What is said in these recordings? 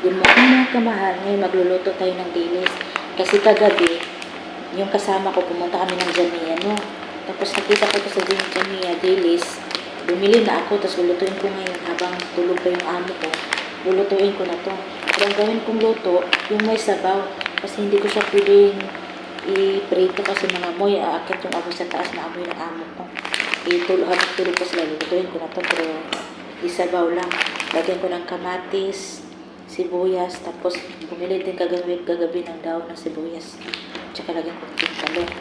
Good morning mga kamahal. Ngayon magluluto tayo ng dilis. Kasi kagabi, yung kasama ko pumunta kami ng Jamia, no? Tapos nakita ko sa Jamia, dilis. Bumili na ako, tapos lulutuin ko ngayon habang tulog pa yung amo ko. Lulutuin ko na to. Pero ang gawin kong luto, yung may sabaw. Kasi hindi ko siya pwedeng i-prito kasi mga amoy, aakit yung amoy sa taas na amoy ng amo ko. Habang tulog ko sila, lulutuin ko na to. Pero isabaw lang. Lagyan ko ng kamatis, sibuyas, tapos bumili din kagabi ng daon ng sibuyas. Tsaka lagyan ko ng talong.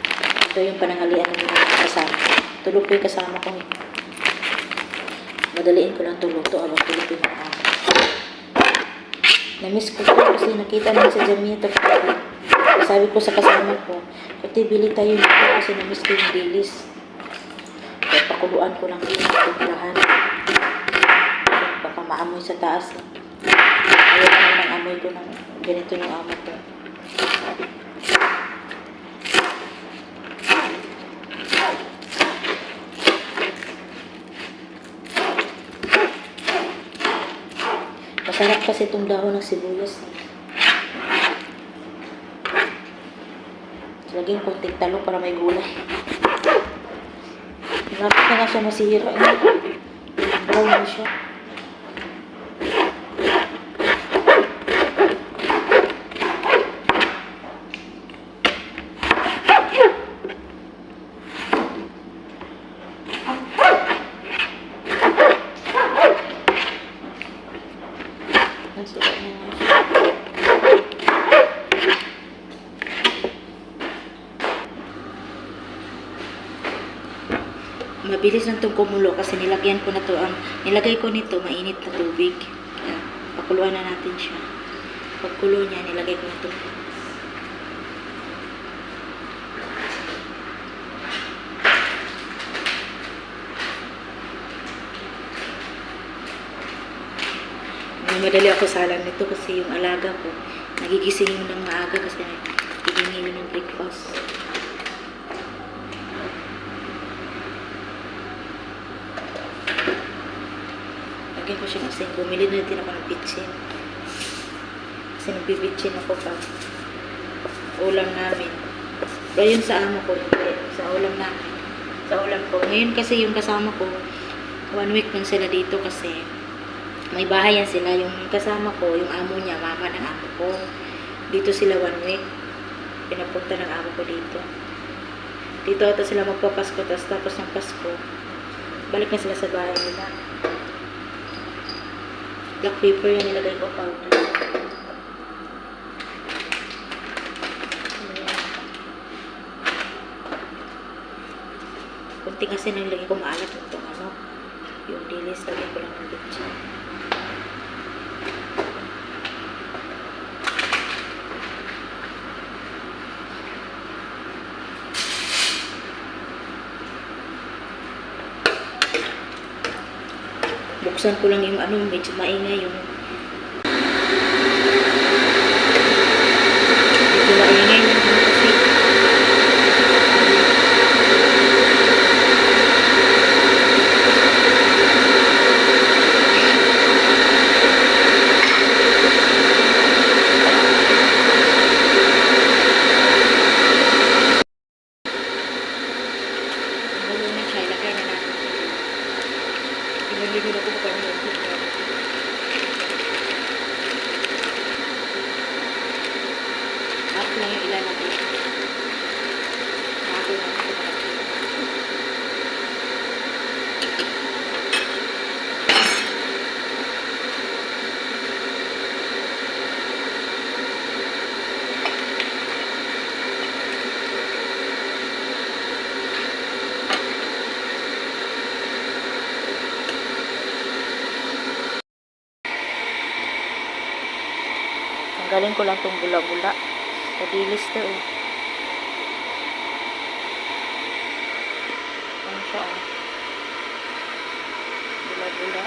Ito yung pananghalian ng kasama. Tulog ko yung kasama ko. Madaliin ko lang ito luto habang tulog yung mga amo. Namiss ko kasi nakita namin sa Jamia. Sabi ko sa kasama ko, kuti bili tayo nito kasi namiss ko yung dilis. Kaya pakuluan ko lang yung lahat. Baka maamoy sa taas. Ayaw ko ng amoy ko ng ganito yung amo ko. Masarap kasi itong dahon ng sibuyas. Lagyan konting talong para may gulay. Malapit na nga siya masihira. Brown na siya. Mabilis lang itong kumulo kasi nilagyan ko na to nilagay ko nito mainit na tubig. Kaya, pakuluan na natin siya. Pagkulo niya, nilagay ko na ito. Madali ako salang nito kasi yung alaga ko nagigising yun ng maaga kasi hihingi ng breakfast. Lagyan ko siya kasi bumili na din ako ng bitchin. Kasi nagbibitchin ako pa ulam namin. Pero yun sa amo ko, sa ulam namin. Sa ulam ko. Ngayon kasi yung kasama ko, 1 week lang sila dito kasi may bahay yan sila. Yung kasama ko, yung amo niya, mama ng amo ko. Dito sila 1 week. Pinapunta ng amo ko dito. Dito ata sila magpapasko, tapos ng Pasko, balik na sila sa bahay nila. Black paper yan nilagay ko powder. Kunti kasi nilagay ko maalat itong yung dilis, lagay ko lang ng bitchin. Buksan ko lang yung medyo maingay yung kasi hindi ko pa rin up lang yung ilalagay. Tanggalin ko lang itong bula-bula. Sa dilis to eh. Ayan siya oh. Bula-bula.